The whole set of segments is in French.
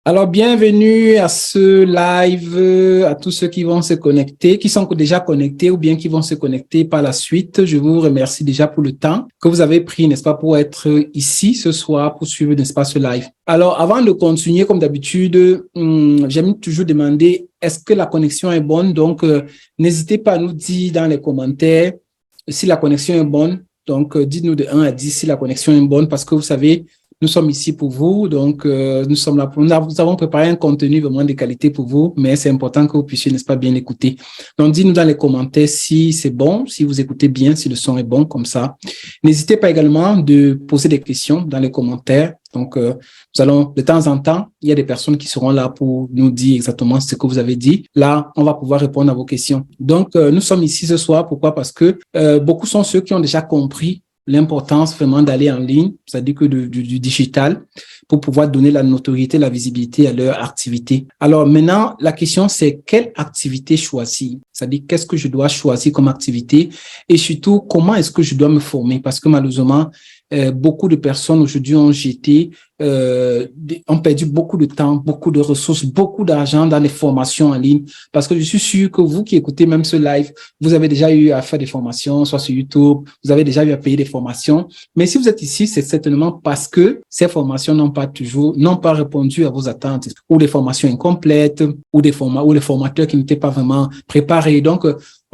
Alors, bienvenue à ce live, à tous ceux qui vont se connecter, qui sont déjà connectés ou bien qui vont se connecter par la suite. Je vous remercie déjà pour le temps que vous avez pris, n'est-ce pas, pour être ici ce soir, pour suivre, n'est-ce pas, ce live. Alors, avant de continuer, comme d'habitude, j'aime toujours demander, est-ce que la connexion est bonne? Donc, n'hésitez pas à nous dire dans les commentaires si la connexion est bonne. Donc, dites-nous de 1 à 10 si la connexion est bonne, parce que vous savez, nous sommes ici pour vous, donc nous sommes là nous avons préparé un contenu vraiment de qualité pour vous, mais c'est important que vous puissiez, n'est-ce pas, bien écouter. Donc, dites-nous dans les commentaires si c'est bon, si vous écoutez bien, si le son est bon, comme ça. N'hésitez pas également de poser des questions dans les commentaires. Donc, nous allons, de temps en temps, il y a des personnes qui seront là pour nous dire exactement ce que vous avez dit. Là, on va pouvoir répondre à vos questions. Donc, nous sommes ici ce soir. Pourquoi? Parce que beaucoup sont ceux qui ont déjà compris l'importance vraiment d'aller en ligne, c'est-à-dire que du digital, pour pouvoir donner la notoriété, la visibilité à leur activité. Alors maintenant, la question c'est quelle activité choisir? C'est-à-dire qu'est-ce que je dois choisir comme activité et surtout comment est-ce que je dois me former? Parce que malheureusement, beaucoup de personnes aujourd'hui ont perdu beaucoup de temps, beaucoup de ressources, beaucoup d'argent dans les formations en ligne. Parce que je suis sûr que vous qui écoutez même ce live, vous avez déjà eu à faire des formations, soit sur YouTube, vous avez déjà eu à payer des formations. Mais si vous êtes ici, c'est certainement parce que ces formations n'ont pas répondu à vos attentes, ou des formations incomplètes, ou les formateurs qui n'étaient pas vraiment préparés. Donc,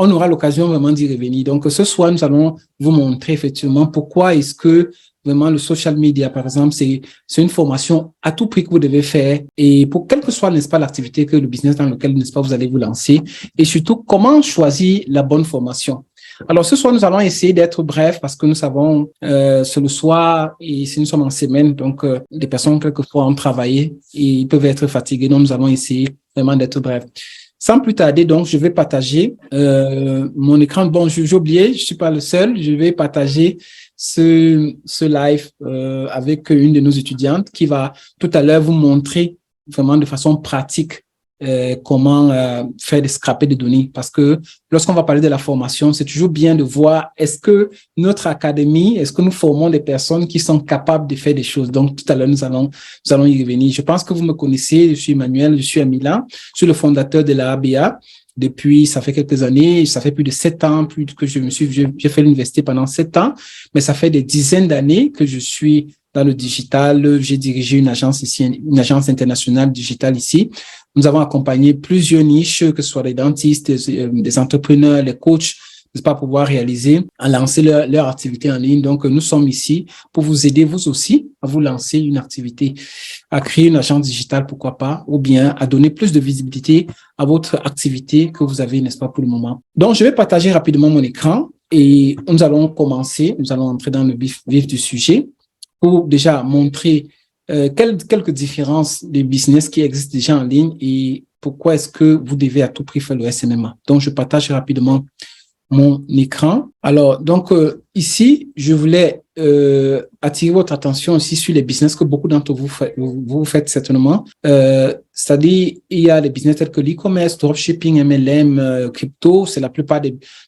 on aura l'occasion vraiment d'y revenir. Donc, ce soir, nous allons vous montrer effectivement pourquoi est-ce que vraiment le social media, par exemple, c'est une formation à tout prix que vous devez faire et pour quelle que soit, n'est-ce pas, l'activité que le business dans lequel, n'est-ce pas, vous allez vous lancer et surtout comment choisir la bonne formation. Alors, ce soir, nous allons essayer d'être bref parce que nous savons, c'est le soir et si nous sommes en semaine, donc les personnes, quelquefois, ont travaillé et ils peuvent être fatigués. Donc, nous allons essayer vraiment d'être bref. Sans plus tarder, donc, je vais partager mon écran. Bon, j'ai oublié, je suis pas le seul. Je vais partager ce live avec une de nos étudiantes qui va tout à l'heure vous montrer vraiment de façon pratique comment faire des scrapés de données. Parce que lorsqu'on va parler de la formation, c'est toujours bien de voir est-ce que notre académie, est-ce que nous formons des personnes qui sont capables de faire des choses. Donc, tout à l'heure, nous allons y revenir. Je pense que vous me connaissez, je suis Emmanuel, je suis à Milan, je suis le fondateur de la ABA. Depuis, ça fait quelques années, ça fait plus de 7 ans, plus que j'ai fait l'université pendant 7 ans, mais ça fait des dizaines d'années que je suis dans le digital. J'ai dirigé une agence ici, une agence internationale digitale ici. Nous avons accompagné plusieurs niches, que ce soit les dentistes, des entrepreneurs, les coachs, n'est-ce pas, pouvoir réaliser, à lancer leur activité en ligne. Donc, nous sommes ici pour vous aider, vous aussi, à vous lancer une activité, à créer une agence digitale, pourquoi pas, ou bien à donner plus de visibilité à votre activité que vous avez, n'est-ce pas, pour le moment. Donc, je vais partager rapidement mon écran et nous allons commencer, nous allons entrer dans le vif du sujet pour déjà montrer quelques différences des business qui existent déjà en ligne et pourquoi est-ce que vous devez à tout prix faire le SNMA. Donc, je partage rapidement mon écran. Alors, donc, ici, je voulais attirer votre attention aussi sur les business que beaucoup d'entre vous faites certainement. C'est-à-dire, il y a des business tels que l'e-commerce, dropshipping, MLM, crypto. C'est la plupart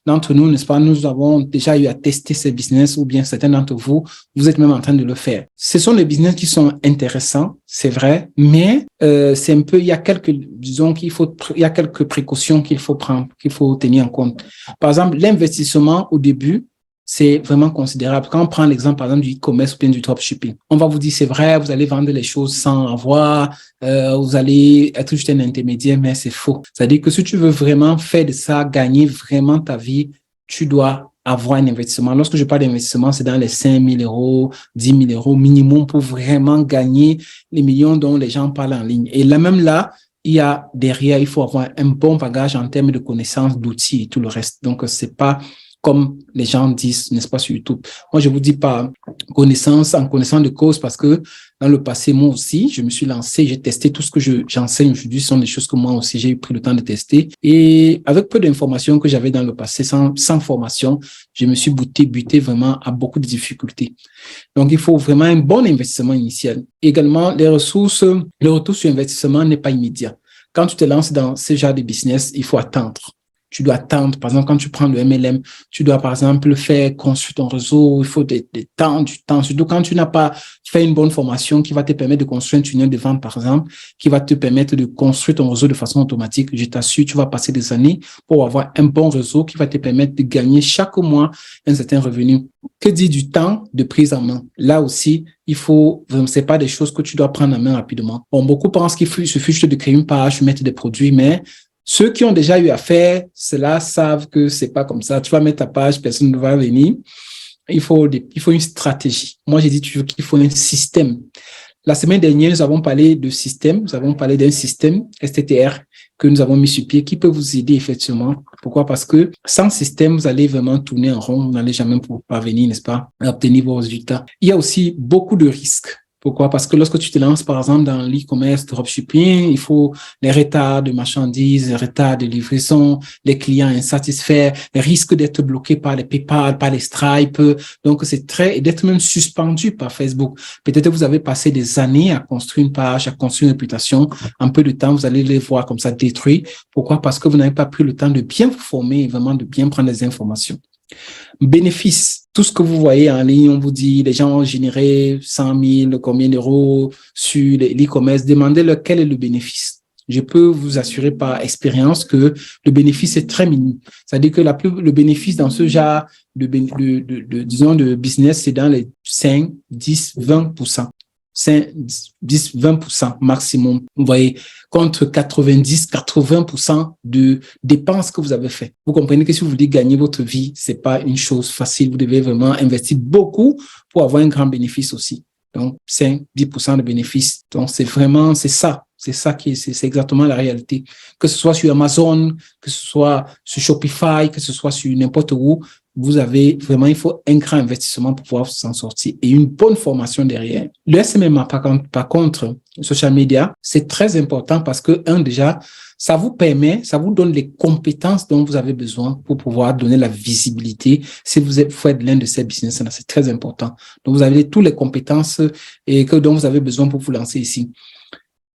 d'entre nous, n'est-ce pas? Nous avons déjà eu à tester ces business ou bien certains d'entre vous, vous êtes même en train de le faire. Ce sont des business qui sont intéressants, c'est vrai, mais c'est un peu, il y a quelques précautions qu'il faut prendre, qu'il faut tenir en compte. Par exemple, l'investissement au début, c'est vraiment considérable. Quand on prend l'exemple, par exemple, du e-commerce ou bien du dropshipping, on va vous dire, c'est vrai, vous allez vendre les choses sans avoir, vous allez être juste un intermédiaire, mais c'est faux. C'est-à-dire que si tu veux vraiment faire de ça, gagner vraiment ta vie, tu dois avoir un investissement. Lorsque je parle d'investissement, c'est dans les 5 000 euros, 10 000 euros minimum pour vraiment gagner les millions dont les gens parlent en ligne. Et là, même là, il y a derrière, il faut avoir un bon bagage en termes de connaissances, d'outils et tout le reste. Donc, c'est pas comme les gens disent, n'est-ce pas, sur YouTube. Moi, je vous dis pas en connaissant de cause parce que dans le passé, moi aussi, je me suis lancé, j'ai testé tout ce que j'enseigne aujourd'hui, ce sont des choses que moi aussi, j'ai pris le temps de tester. Et avec peu d'informations que j'avais dans le passé, sans formation, je me suis buté vraiment à beaucoup de difficultés. Donc, il faut vraiment un bon investissement initial. Également, le retour sur investissement n'est pas immédiat. Quand tu te lances dans ce genre de business, il faut attendre. tu dois attendre. Par exemple, quand tu prends le MLM, tu dois, par exemple, faire construire ton réseau. Il faut du temps. Surtout quand tu n'as pas fait une bonne formation qui va te permettre de construire un tunnel de vente, par exemple, qui va te permettre de construire ton réseau de façon automatique. Je t'assure, tu vas passer des années pour avoir un bon réseau qui va te permettre de gagner chaque mois un certain revenu. Que dit du temps de prise en main? Là aussi, c'est pas des choses que tu dois prendre en main rapidement. Bon, beaucoup pensent qu'il suffit juste de créer une page, mettre des produits, mais ceux qui ont déjà eu à faire cela savent que c'est pas comme ça. Tu vas mettre ta page, personne ne va venir. Il faut une stratégie. Moi, j'ai dit toujours qu'il faut un système. La semaine dernière, nous avons parlé de système. Nous avons parlé d'un système STTR que nous avons mis sur pied qui peut vous aider effectivement. Pourquoi? Parce que sans système, vous allez vraiment tourner en rond. Vous n'allez jamais pouvoir parvenir, n'est-ce pas, à obtenir vos résultats. Il y a aussi beaucoup de risques. Pourquoi? Parce que lorsque tu te lances, par exemple, dans l'e-commerce, dropshipping, il faut les retards de marchandises, les retards de livraison, les clients insatisfaits, les risques d'être bloqués par les PayPal, par les Stripe. Donc, et d'être même suspendu par Facebook. Peut-être que vous avez passé des années à construire une page, à construire une réputation. En peu de temps, vous allez les voir comme ça détruits. Pourquoi? Parce que vous n'avez pas pris le temps de bien vous former et vraiment de bien prendre les informations. Bénéfices, tout ce que vous voyez en ligne, on vous dit, les gens ont généré 100 000, combien d'euros sur l'e-commerce, demandez-leur quel est le bénéfice. Je peux vous assurer par expérience que le bénéfice est très minime. C'est-à-dire que le bénéfice dans ce genre de business, c'est dans les 5, 10, 20%. 5, 10, 20% maximum. Vous voyez, contre 90, 80% de dépenses que vous avez fait. Vous comprenez que si vous voulez gagner votre vie, c'est pas une chose facile. Vous devez vraiment investir beaucoup pour avoir un grand bénéfice aussi. Donc, 5, 10% de bénéfices. Donc, c'est ça. C'est exactement la réalité. Que ce soit sur Amazon, que ce soit sur Shopify, que ce soit sur n'importe où, il faut un grand investissement pour pouvoir s'en sortir et une bonne formation derrière. Le SMMA, par contre, social media, c'est très important parce que, déjà, ça vous donne les compétences dont vous avez besoin pour pouvoir donner la visibilité. Si vous faites l'un de ces business-là, c'est très important. Donc, vous avez toutes les compétences dont vous avez besoin pour vous lancer ici.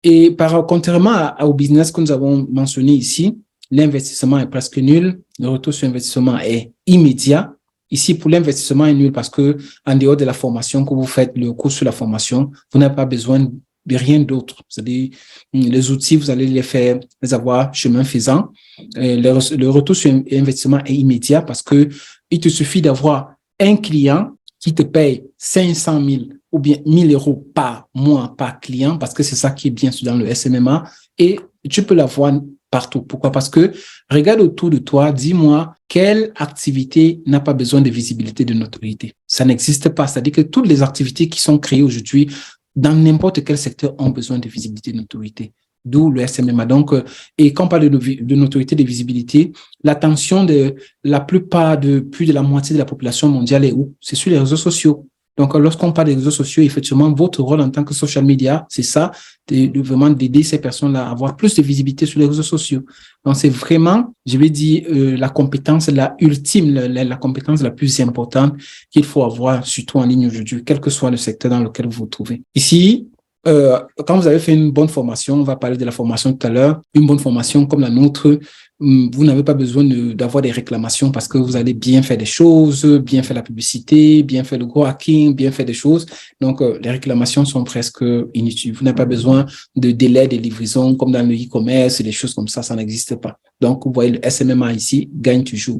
Et contrairement au business que nous avons mentionné ici, l'investissement est presque nul. Le retour sur investissement est immédiat. Ici, pour l'investissement est nul parce que, en dehors de la formation que vous faites, le cours sur la formation, vous n'avez pas besoin de rien d'autre. C'est-à-dire, les outils, vous allez les avoir chemin faisant. Le retour sur investissement est immédiat parce que il te suffit d'avoir un client qui te paye 500 000 ou bien 1 000 euros par mois, par client, parce que c'est ça qui est bien sûr dans le SMMA, et tu peux l'avoir partout. Pourquoi? Parce que regarde autour de toi, dis-moi quelle activité n'a pas besoin de visibilité, de notoriété. Ça n'existe pas. C'est-à-dire que toutes les activités qui sont créées aujourd'hui dans n'importe quel secteur ont besoin de visibilité, de notoriété. D'où le SMMA. Donc, et quand on parle de notoriété, de visibilité, l'attention de la plupart plus de la moitié de la population mondiale est où? C'est sur les réseaux sociaux. Donc, lorsqu'on parle des réseaux sociaux, effectivement, votre rôle en tant que social media, c'est ça, vraiment d'aider ces personnes-là à avoir plus de visibilité sur les réseaux sociaux. Donc, c'est vraiment, je vais dire, la compétence la ultime, la compétence la plus importante qu'il faut avoir, surtout en ligne aujourd'hui, quel que soit le secteur dans lequel vous vous trouvez. Ici, quand vous avez fait une bonne formation, on va parler de la formation tout à l'heure, une bonne formation comme la nôtre, vous n'avez pas besoin d'avoir des réclamations parce que vous allez bien faire des choses, bien faire la publicité, bien faire le gros hacking, bien faire des choses. Donc, les réclamations sont presque inutiles. Vous n'avez pas besoin de délai de livraison comme dans le e-commerce et des choses comme ça n'existe pas. Donc, vous voyez, le SMMA ici gagne toujours.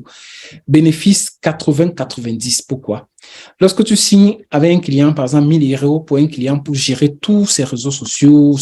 Bénéfice 80-90. Pourquoi? Lorsque tu signes avec un client, par exemple, 1 000 euros pour un client pour gérer tous ses réseaux sociaux,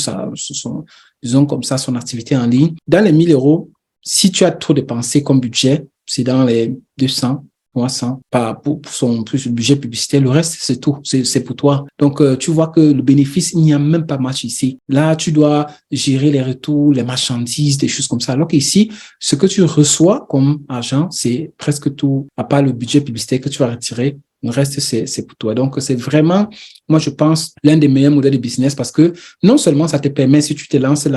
disons comme ça, son activité en ligne, dans les 1 000 euros, si tu as trop dépensé comme budget, c'est dans les 200, 300 pour son plus budget publicitaire. Le reste, c'est tout. C'est pour toi. Donc, tu vois que le bénéfice, il n'y a même pas match ici. Là, tu dois gérer les retours, les marchandises, des choses comme ça. Alors qu'ici, ce que tu reçois comme argent, c'est presque tout, à part le budget publicitaire que tu vas retirer. Le reste, c'est pour toi. Donc, c'est vraiment, moi, je pense, l'un des meilleurs modèles de business parce que non seulement ça te permet, si tu te lances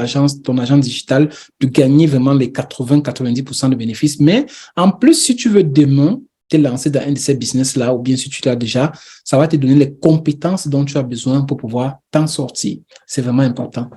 ton agence digitale, de gagner vraiment les 80-90% de bénéfices, mais en plus, si tu veux demain te lancer dans un de ces business-là, ou bien si tu l'as déjà, ça va te donner les compétences dont tu as besoin pour pouvoir t'en sortir. C'est vraiment important.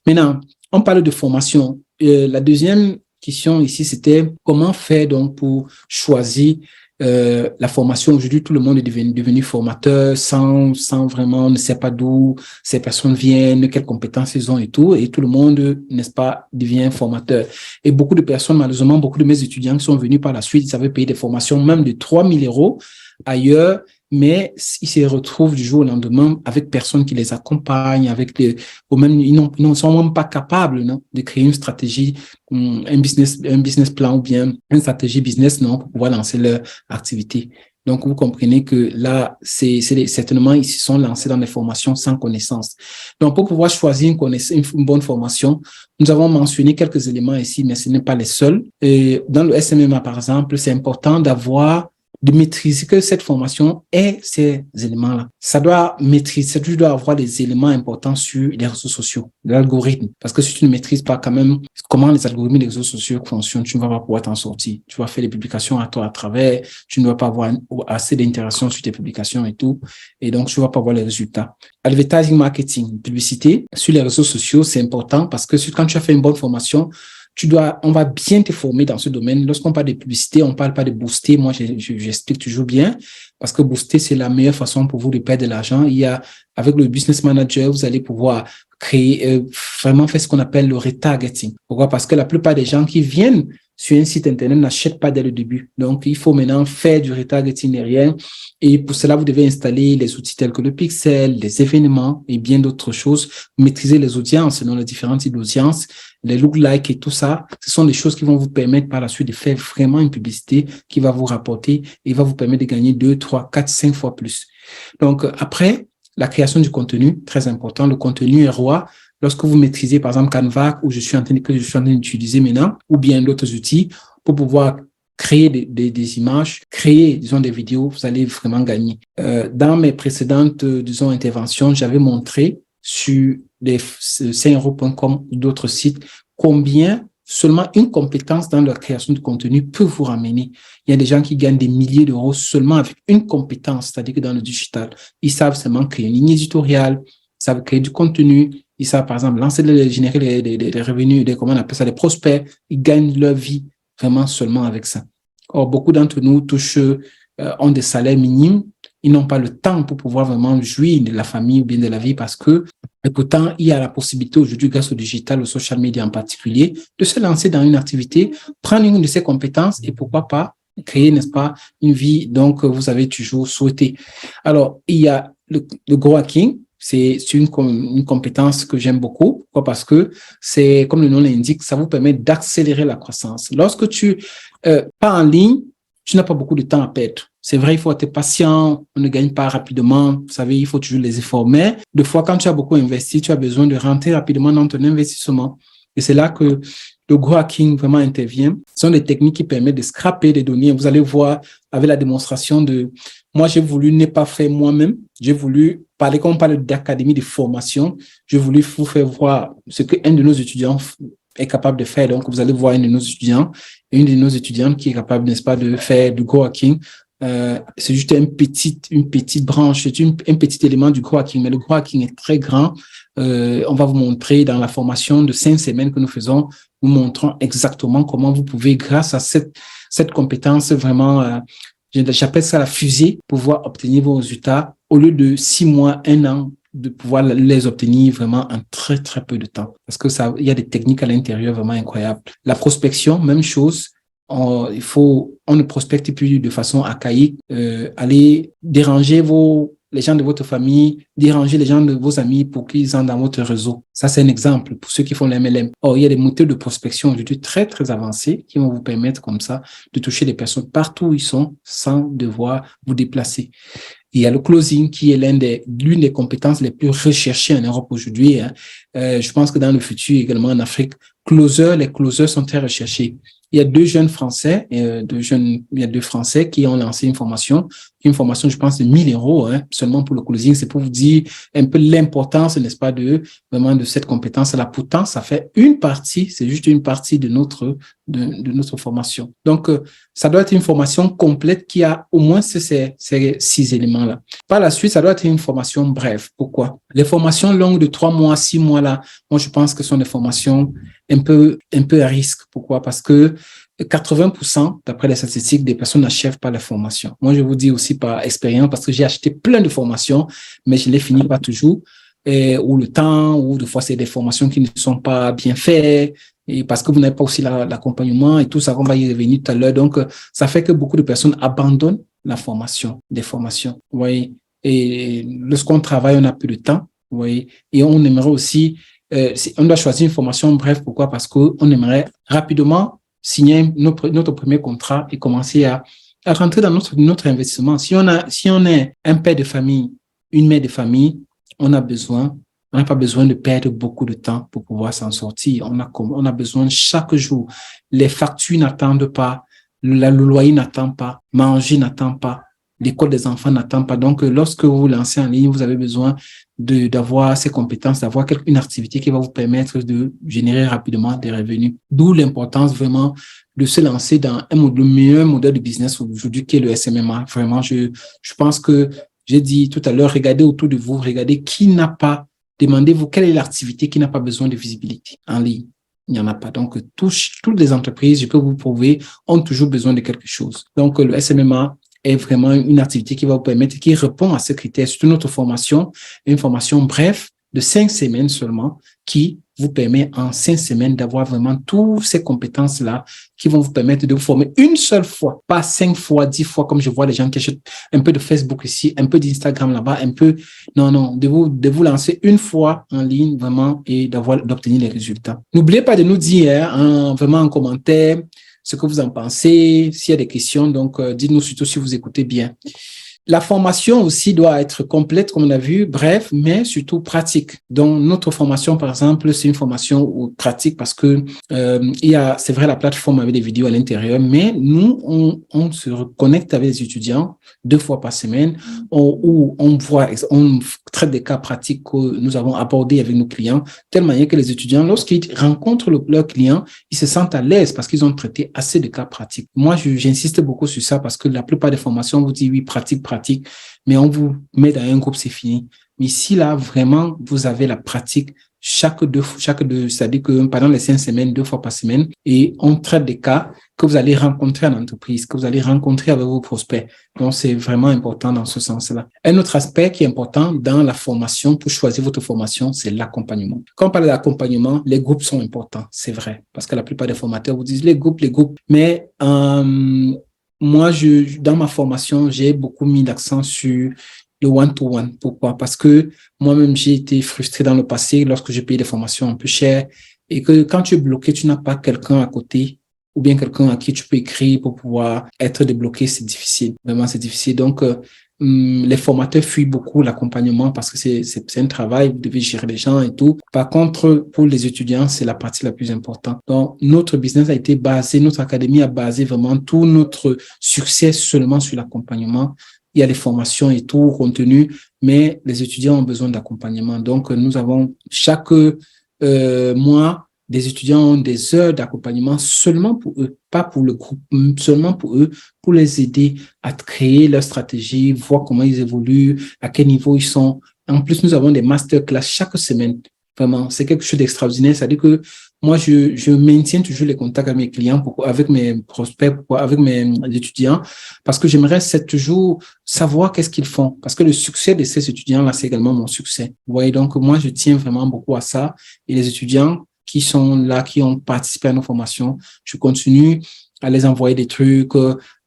Maintenant, on parle de formation. La deuxième question ici, c'était comment faire donc pour choisir la formation. Aujourd'hui, tout le monde est devenu formateur sans vraiment, on ne sait pas d'où ces personnes viennent, quelles compétences ils ont et tout le monde, n'est-ce pas, devient formateur. Et beaucoup de personnes, malheureusement, beaucoup de mes étudiants qui sont venus par la suite, ils avaient payé des formations même de 3 000 € ailleurs, mais ils se retrouvent du jour au lendemain avec personne qui les accompagne, ou même, ils ne sont même pas capables, non, de créer une stratégie, un business plan ou bien une stratégie business, non, pour pouvoir lancer leur activité. Donc, vous comprenez que là, certainement, ils se sont lancés dans des formations sans connaissance. Donc, pour pouvoir choisir une bonne formation, nous avons mentionné quelques éléments ici, mais ce n'est pas les seuls. Et dans le SMMA, par exemple, c'est important de maîtriser que cette formation ait ces éléments-là. Tu dois avoir des éléments importants sur les réseaux sociaux, l'algorithme. Parce que si tu ne maîtrises pas quand même comment les algorithmes des réseaux sociaux fonctionnent, tu ne vas pas pouvoir t'en sortir. Tu vas faire des publications à toi à travers, tu ne vas pas avoir assez d'interactions sur tes publications et tout. Et donc, tu ne vas pas avoir les résultats. Advertising marketing, publicité sur les réseaux sociaux, c'est important parce que quand tu as fait une bonne formation, on va bien te former dans ce domaine. Lorsqu'on parle de publicité, on ne parle pas de booster. Moi, j'explique toujours bien parce que booster, c'est la meilleure façon pour vous de perdre de l'argent. Avec le business manager, vous allez pouvoir créer, vraiment faire ce qu'on appelle le retargeting. Pourquoi? Parce que la plupart des gens qui viennent sur un site internet n'achètent pas dès le début. Donc, il faut maintenant faire du retargeting derrière. Et pour cela, vous devez installer les outils tels que le pixel, les événements et bien d'autres choses. Maîtriser les audiences, selon les différents types d'audiences, les lookalikes et tout ça. Ce sont des choses qui vont vous permettre par la suite de faire vraiment une publicité qui va vous rapporter et va vous permettre de gagner 2, 3, 4, 5 fois plus. Donc, après, la création du contenu, très important. Le contenu est roi. Lorsque vous maîtrisez, par exemple, Canva, que je suis en train d'utiliser maintenant, ou bien d'autres outils, pour pouvoir créer des images, créer, disons, des vidéos, vous allez vraiment gagner. Dans mes précédentes, disons, interventions, j'avais montré sur les 5euros.com ou d'autres sites combien seulement une compétence dans la création de contenu peut vous ramener. Il y a des gens qui gagnent des milliers d'euros seulement avec une compétence, c'est-à-dire que dans le digital, ils savent seulement créer une ligne éditoriale, ils savent créer du contenu, ils savent, par exemple, générer des revenus, comment on appelle ça, des prospects. Ils gagnent leur vie vraiment seulement avec ça. Or, beaucoup d'entre nous ont des salaires minimes. Ils n'ont pas le temps pour pouvoir vraiment jouir de la famille ou bien de la vie parce que, et pourtant, il y a la possibilité aujourd'hui, grâce au digital, au social media en particulier, de se lancer dans une activité, prendre une de ses compétences et pourquoi pas créer, n'est-ce pas, une vie donc vous avez toujours souhaité. Alors, il y a le growth hacking. C'est une compétence que j'aime beaucoup. Pourquoi? Parce que c'est, comme le nom l'indique, ça vous permet d'accélérer la croissance. Lorsque tu pars en ligne, tu n'as pas beaucoup de temps à perdre. C'est vrai, il faut être patient, on ne gagne pas rapidement. Vous savez, il faut toujours les efforts. Mais des fois, quand tu as beaucoup investi, tu as besoin de rentrer rapidement dans ton investissement. Et c'est là que le growth hacking vraiment intervient. Ce sont des techniques qui permettent de scraper des données. Vous allez voir avec la démonstration moi, j'ai voulu ne pas faire moi-même. J'ai voulu parler, quand on parle d'académie de formation, j'ai voulu vous faire voir ce qu'un de nos étudiants est capable de faire. Donc, vous allez voir une de nos étudiants et une de nos étudiantes qui est capable, n'est-ce pas, de faire du growth hacking. C'est juste une petite branche, c'est un petit élément du growth hacking, mais le growth hacking est très grand. On va vous montrer dans la formation de 5 semaines que nous faisons, nous montrons exactement comment vous pouvez, grâce à cette compétence vraiment, j'appelle ça la fusée, pouvoir obtenir vos résultats au lieu de 6 mois, 1 an, de pouvoir les obtenir vraiment en très, très peu de temps. Parce que il y a des techniques à l'intérieur vraiment incroyables. La prospection, même chose. On ne prospecte plus de façon archaïque. Allez déranger les gens de votre famille, déranger les gens de vos amis pour qu'ils entrent dans votre réseau. Ça, c'est un exemple pour ceux qui font l'MLM. Or, il y a des moteurs de prospection aujourd'hui très, très avancés qui vont vous permettre comme ça de toucher les personnes partout où ils sont sans devoir vous déplacer. Il y a le closing qui est l'une des compétences les plus recherchées en Europe aujourd'hui. Je pense que dans le futur également en Afrique, les closers sont très recherchés. Il y a deux Français qui ont lancé une formation une formation, je pense, de 1 000 € seulement pour le closing. C'est pour vous dire un peu l'importance, n'est-ce pas, vraiment de cette compétence-là. Pourtant, ça fait une partie, c'est juste une partie de notre formation. Donc, ça doit être une formation complète qui a au moins ces 6 éléments-là. Par la suite, ça doit être une formation brève. Pourquoi? Les formations longues de 3 mois, 6 mois là, moi, je pense que ce sont des formations un peu à risque. Pourquoi? Parce que 80%, d'après les statistiques, des personnes n'achèvent pas la formation. Moi, je vous dis aussi par expérience, parce que j'ai acheté plein de formations, mais je les finis pas toujours, ou le temps, ou des fois, c'est des formations qui ne sont pas bien faites, et parce que vous n'avez pas aussi l'accompagnement et tout ça, on va y revenir tout à l'heure. Donc, ça fait que beaucoup de personnes abandonnent la formation, des formations. Vous voyez? Et lorsqu'on travaille, on n'a plus de temps. Vous voyez? Et on aimerait aussi, on doit choisir une formation brève. Pourquoi? Parce qu'on aimerait rapidement signer notre premier contrat et commencer à rentrer dans notre investissement. Si on est un père de famille, une mère de famille, on n'a pas besoin de perdre beaucoup de temps pour pouvoir s'en sortir. On a besoin chaque jour. Les factures n'attendent pas, le loyer n'attend pas, manger n'attend pas, l'école des enfants n'attend pas. Donc, lorsque vous vous lancez en ligne, vous avez besoin d'avoir ces compétences, d'avoir une activité qui va vous permettre de générer rapidement des revenus. D'où l'importance vraiment de se lancer dans le meilleur modèle de business aujourd'hui qui est le SMMA. Vraiment, je pense que j'ai dit tout à l'heure, regardez autour de vous, regardez qui n'a pas, demandez-vous quelle est l'activité qui n'a pas besoin de visibilité en ligne. Il n'y en a pas. Donc, toutes les entreprises, je peux vous prouver, ont toujours besoin de quelque chose. Donc, le SMMA est vraiment une activité qui va vous permettre, qui répond à ce critère. C'est notre formation, une formation brève de 5 semaines seulement, qui vous permet en 5 semaines d'avoir vraiment toutes ces compétences-là qui vont vous permettre de vous former une seule fois, pas 5 fois, 10 fois, comme je vois les gens qui achètent un peu de Facebook ici, un peu d'Instagram là-bas, un peu, non, de vous lancer une fois en ligne vraiment et d'obtenir les résultats. N'oubliez pas de nous dire, vraiment en commentaire, ce que vous en pensez, s'il y a des questions, donc dites-nous surtout si vous écoutez bien. La formation aussi doit être complète, comme on a vu, bref, mais surtout pratique. Donc, notre formation, par exemple, c'est une formation pratique parce que c'est vrai, la plateforme avait des vidéos à l'intérieur, mais nous, on se reconnecte avec les étudiants 2 fois par semaine où on traite des cas pratiques que nous avons abordés avec nos clients, de telle manière que les étudiants, lorsqu'ils rencontrent leurs clients, ils se sentent à l'aise parce qu'ils ont traité assez de cas pratiques. Moi, j'insiste beaucoup sur ça parce que la plupart des formations vous disent oui, pratique, mais on vous met dans un groupe, c'est fini. Mais ici, là, vraiment, vous avez la pratique c'est-à-dire que pendant les 5 semaines, 2 fois par semaine, et on traite des cas que vous allez rencontrer en entreprise, que vous allez rencontrer avec vos prospects. Donc, c'est vraiment important dans ce sens-là. Un autre aspect qui est important dans la formation, pour choisir votre formation, c'est l'accompagnement. Quand on parle d'accompagnement, les groupes sont importants, c'est vrai, parce que la plupart des formateurs vous disent les groupes. Mais moi, dans ma formation, j'ai beaucoup mis l'accent sur le one-to-one. Pourquoi? Parce que moi-même, j'ai été frustré dans le passé lorsque j'ai payé des formations un peu chères et que quand tu es bloqué, tu n'as pas quelqu'un à côté ou bien quelqu'un à qui tu peux écrire pour pouvoir être débloqué, c'est difficile. Vraiment, c'est difficile. Donc, les formateurs fuient beaucoup l'accompagnement parce que c'est un travail, vous devez gérer les gens et tout. Par contre, pour les étudiants, c'est la partie la plus importante. Donc, notre business a été basé, notre académie a basé vraiment tout notre succès seulement sur l'accompagnement. Il y a les formations et tout, contenu, mais les étudiants ont besoin d'accompagnement. Donc, nous avons chaque mois, des étudiants ont des heures d'accompagnement seulement pour eux, pas pour le groupe, seulement pour eux, pour les aider à créer leur stratégie, voir comment ils évoluent, à quel niveau ils sont. En plus, nous avons des masterclass chaque semaine. Vraiment, c'est quelque chose d'extraordinaire. C'est-à-dire que moi, je maintiens toujours les contacts avec mes clients, avec mes prospects, avec mes étudiants, parce que j'aimerais toujours savoir qu'est-ce qu'ils font. Parce que le succès de ces étudiants-là, c'est également mon succès. Vous voyez, donc moi, je tiens vraiment beaucoup à ça. Et les étudiants qui sont là, qui ont participé à nos formations, je continue à les envoyer des trucs,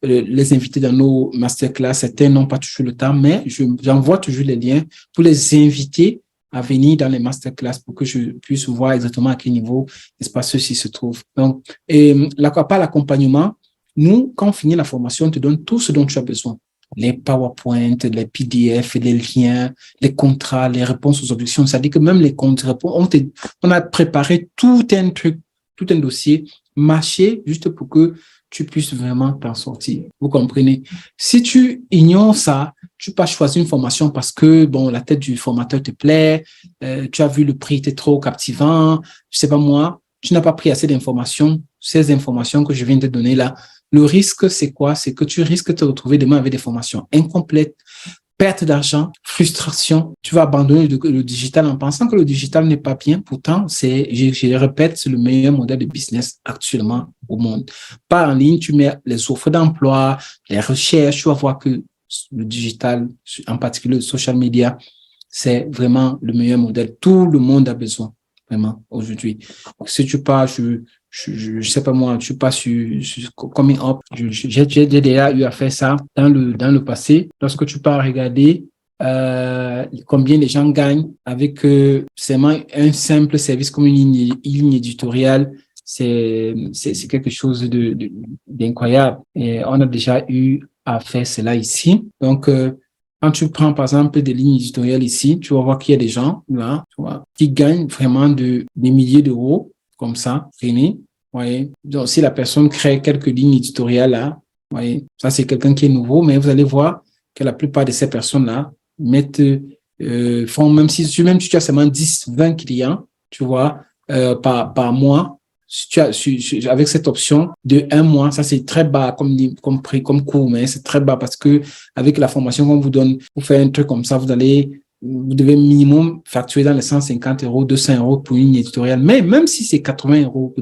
les inviter dans nos masterclass. Certains n'ont pas toujours le temps, mais j'envoie toujours les liens pour les inviter à venir dans les masterclass pour que je puisse voir exactement à quel niveau l'espace ceci se trouve. Donc, par l'accompagnement, nous, quand on finit la formation, on te donne tout ce dont tu as besoin. Les PowerPoint, les PDF, les liens, les contrats, les réponses aux objections. C'est-à-dire que même les comptes, on a préparé tout un truc, tout un dossier mâché juste pour que tu puisses vraiment t'en sortir. Vous comprenez? Si tu ignores ça, tu pas choisir une formation parce que, bon, la tête du formateur te plaît, tu as vu le prix était trop captivant, je sais pas moi, tu n'as pas pris assez d'informations, ces informations que je viens de te donner là. Le risque, c'est quoi? C'est que tu risques de te retrouver demain avec des formations incomplètes, perte d'argent, frustration. Tu vas abandonner le digital en pensant que le digital n'est pas bien. Pourtant, je le répète, c'est le meilleur modèle de business actuellement au monde. Pas en ligne, tu mets les offres d'emploi, les recherches, tu vas voir que le digital, en particulier le social media, c'est vraiment le meilleur modèle. Tout le monde a besoin, vraiment, aujourd'hui. Si tu pars, je sais pas moi, tu passes sur Coming Up. J'ai déjà eu à faire ça dans le passé. Lorsque tu pars regarder combien les gens gagnent avec seulement un simple service comme une ligne éditoriale, c'est quelque chose d'incroyable. Et on a déjà eu à faire cela ici. Donc, quand tu prends, par exemple, des lignes éditoriales ici, tu vas voir qu'il y a des gens, là, tu vois, qui gagnent vraiment des milliers d'euros, comme ça, fini. Voyez. Donc, si la personne crée quelques lignes éditoriales là, voyez, ça, c'est quelqu'un qui est nouveau, mais vous allez voir que la plupart de ces personnes-là font, même si tu as seulement 10, 20 clients, tu vois, par mois, si tu as, avec cette option de un mois, ça c'est très bas comme prix, comme coût, mais c'est très bas parce que avec la formation qu'on vous donne, pour faire un truc comme ça, vous devez minimum facturer dans les 150 euros, 200 euros pour une éditoriale. Mais même si c'est 80 euros,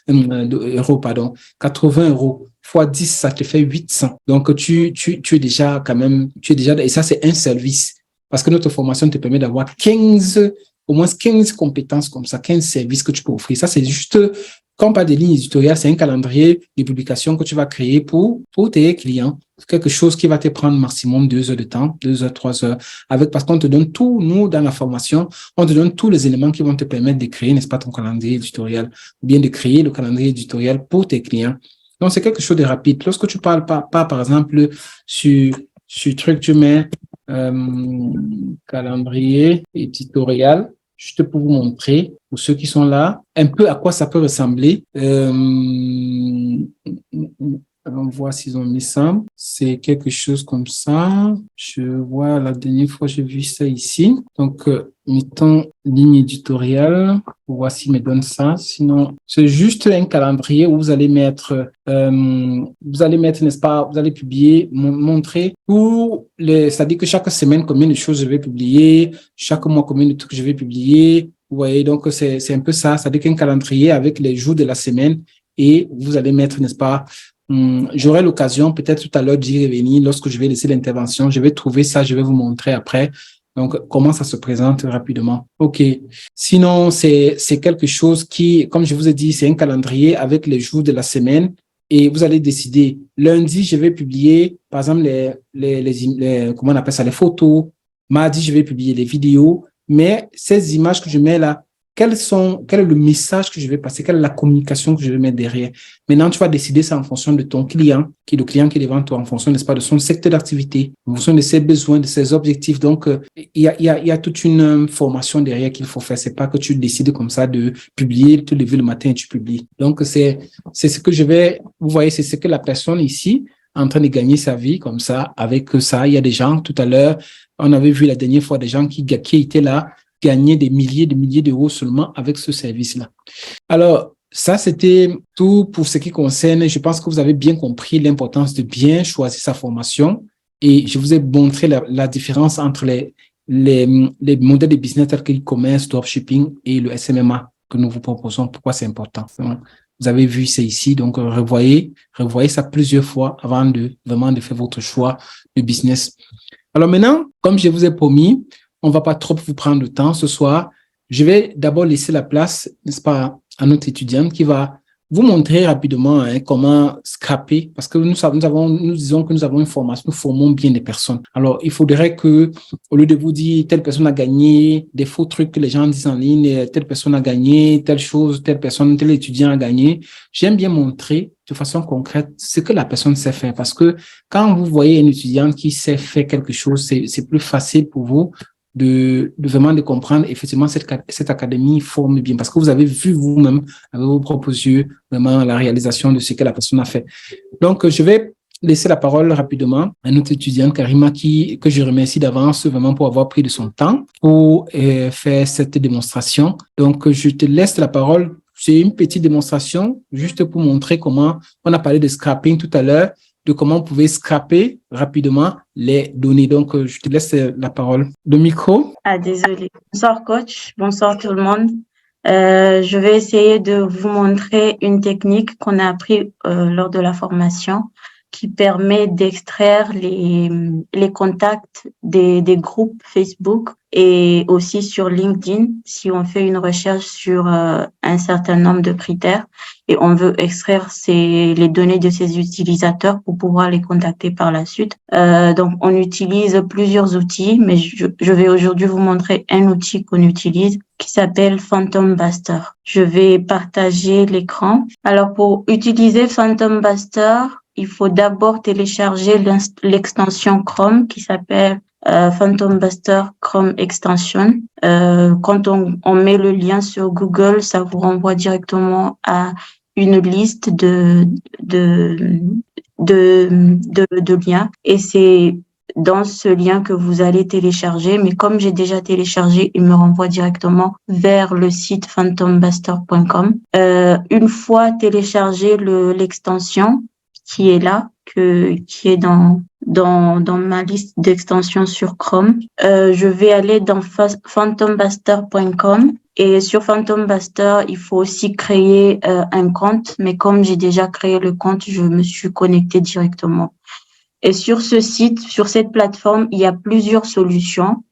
euros, pardon, 80 euros fois 10, ça te fait 800. Donc, tu es déjà quand même, et ça c'est un service. Parce que notre formation te permet d'avoir au moins 15 compétences comme ça, 15 services que tu peux offrir. Ça, c'est juste, quand on parle des lignes éditoriales, c'est un calendrier de publication que tu vas créer pour tes clients. Quelque chose qui va te prendre maximum 2 heures de temps, 2 heures, 3 heures, parce qu'on te donne tout, nous, dans la formation, on te donne tous les éléments qui vont te permettre de créer, n'est-ce pas, ton calendrier éditorial, ou bien de créer le calendrier éditorial pour tes clients. Donc, c'est quelque chose de rapide. Lorsque tu parles pas par exemple, sur truc, tu mets, calendrier éditorial, juste pour vous montrer, pour ceux qui sont là, un peu à quoi ça peut ressembler. On voit s'ils ont mis ça. C'est quelque chose comme ça. Je vois, la dernière fois, j'ai vu ça ici. Donc, mettons ligne éditoriale. Voici, me donne ça. Sinon, c'est juste un calendrier où vous allez mettre, n'est-ce pas, vous allez publier, montrer c'est-à-dire que chaque semaine, combien de choses je vais publier, chaque mois, combien de trucs je vais publier. Vous voyez, donc c'est un peu ça. C'est-à-dire qu'un calendrier avec les jours de la semaine et vous allez mettre, n'est-ce pas, j'aurai l'occasion peut-être tout à l'heure d'y revenir lorsque je vais laisser l'intervention. Je vais trouver ça, je vais vous montrer après. Donc, comment ça se présente rapidement. OK. Sinon, c'est quelque chose qui, comme je vous ai dit, c'est un calendrier avec les jours de la semaine et vous allez décider. Lundi, je vais publier, par exemple, comment on appelle ça, les photos. Mardi, je vais publier les vidéos. Mais ces images que je mets là, quel est le message que je vais passer, quelle est la communication que je vais mettre derrière. Maintenant, tu vas décider ça en fonction de ton client, qui est le client qui est devant toi, en fonction, n'est-ce pas, de son secteur d'activité, en fonction de ses besoins, de ses objectifs. Donc, il y a toute une formation derrière qu'il faut faire. C'est pas que tu décides comme ça de publier, te lever le matin et tu publies. Donc, c'est ce que vous voyez, c'est ce que la personne ici est en train de gagner sa vie comme ça, avec ça. Il y a des gens, tout à l'heure, on avait vu la dernière fois des gens qui étaient là, gagner des milliers d'euros seulement avec ce service-là. Alors, ça, c'était tout pour ce qui concerne. Je pense que vous avez bien compris l'importance de bien choisir sa formation et je vous ai montré la différence entre les modèles de business tels que l'e-commerce, dropshipping et le SMMA que nous vous proposons. Pourquoi c'est important? Vous avez vu, c'est ici. Donc, revoyez ça plusieurs fois avant de faire votre choix de business. Alors maintenant, comme je vous ai promis, on va pas trop vous prendre le temps ce soir. Je vais d'abord laisser la place, n'est-ce pas, à notre étudiante qui va vous montrer rapidement comment scraper, parce que nous disons que nous avons une formation, nous formons bien des personnes. Alors, il faudrait que, au lieu de vous dire telle personne a gagné, des faux trucs que les gens disent en ligne, telle personne a gagné, telle chose, tel étudiant a gagné, j'aime bien montrer de façon concrète ce que la personne sait faire, parce que quand vous voyez un étudiant qui sait faire quelque chose, c'est plus facile pour vous de vraiment de comprendre effectivement cette académie forme bien parce que vous avez vu vous-même avec vos propres yeux vraiment la réalisation de ce que la personne a fait. Donc, je vais laisser la parole rapidement à notre étudiante Karima que je remercie d'avance vraiment pour avoir pris de son temps pour faire cette démonstration. Donc, je te laisse la parole. C'est une petite démonstration juste pour montrer comment on a parlé de scrapping tout à l'heure, de comment on pouvait scraper rapidement les données. Donc, je te laisse la parole. Le micro. Désolé. Bonsoir coach, bonsoir tout le monde. Je vais essayer de vous montrer une technique qu'on a appris lors de la formation qui permet d'extraire les contacts des groupes Facebook et aussi sur LinkedIn si on fait une recherche sur un certain nombre de critères et on veut extraire les données de ces utilisateurs pour pouvoir les contacter par la suite. Donc, on utilise plusieurs outils, mais je vais aujourd'hui vous montrer un outil qu'on utilise qui s'appelle Phantom Buster. Je vais partager l'écran. Alors, pour utiliser Phantom Buster, il faut d'abord télécharger l'extension Chrome qui s'appelle Phantom Buster Chrome Extension. Quand on met le lien sur Google, ça vous renvoie directement à une liste de liens et c'est dans ce lien que vous allez télécharger. Mais comme j'ai déjà téléchargé, il me renvoie directement vers le site phantombuster.com. Une fois téléchargé l'extension qui est là, qui est dans ma liste d'extensions sur Chrome, je vais aller dans phantombuster.com et sur Phantom Buster, il faut aussi créer un compte, mais comme j'ai déjà créé le compte, je me suis connectée directement. Et sur ce site, sur cette plateforme, il y a plusieurs solutions,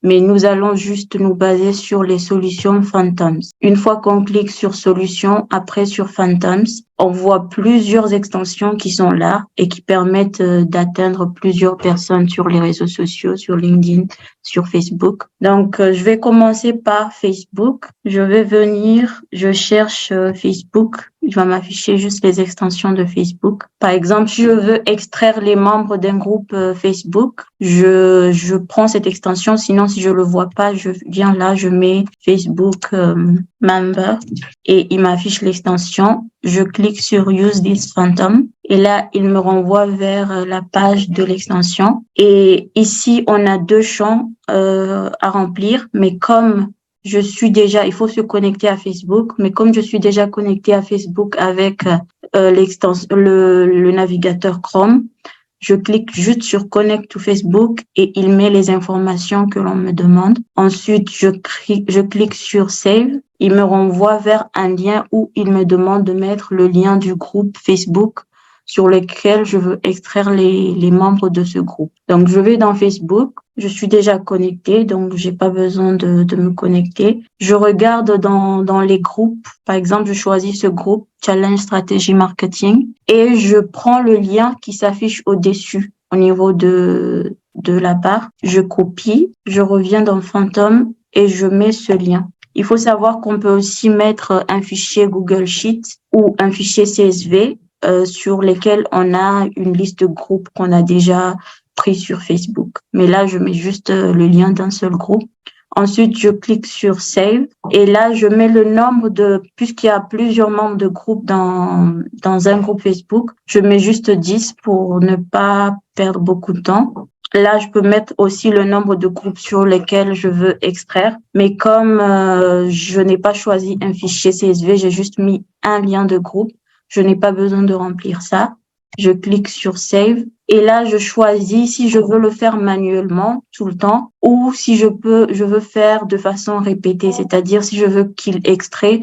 mais nous allons juste nous baser sur les solutions Phantoms. Une fois qu'on clique sur solutions, après sur Phantoms, on voit plusieurs extensions qui sont là et qui permettent d'atteindre plusieurs personnes sur les réseaux sociaux, sur LinkedIn, sur Facebook. Donc, je vais commencer par Facebook. Je vais venir, je cherche Facebook. Il va m'afficher juste les extensions de Facebook. Par exemple, si je veux extraire les membres d'un groupe Facebook, je prends cette extension. Sinon, si je le vois pas, je viens là, je mets Facebook Member et il m'affiche l'extension. Je clique sur Use this Phantom et là, il me renvoie vers la page de l'extension. Et ici, on a deux champs à remplir, mais comme il faut se connecter à Facebook, mais comme je suis déjà connectée à Facebook avec le navigateur Chrome, je clique juste sur Connect to Facebook et il met les informations que l'on me demande. Ensuite, je clique sur Save. Il me renvoie vers un lien où il me demande de mettre le lien du groupe Facebook sur lequel je veux extraire les membres de ce groupe. Donc, je vais dans Facebook. Je suis déjà connectée, donc j'ai pas besoin de me connecter. Je regarde dans les groupes. Par exemple, je choisis ce groupe Challenge Strategy Marketing et je prends le lien qui s'affiche au-dessus au niveau de la barre. Je copie, je reviens dans Phantom et je mets ce lien. Il faut savoir qu'on peut aussi mettre un fichier Google Sheet ou un fichier CSV sur lesquels on a une liste de groupes qu'on a déjà pris sur Facebook. Mais là, je mets juste le lien d'un seul groupe. Ensuite, je clique sur Save et là, je mets le nombre puisqu'il y a plusieurs membres de groupe dans un groupe Facebook, je mets juste 10 pour ne pas perdre beaucoup de temps. Là, je peux mettre aussi le nombre de groupes sur lesquels je veux extraire. Mais comme je n'ai pas choisi un fichier CSV, j'ai juste mis un lien de groupe. Je n'ai pas besoin de remplir ça. Je clique sur Save et là, je choisis si je veux le faire manuellement tout le temps ou si je veux faire de façon répétée, c'est-à-dire si je veux qu'il extrait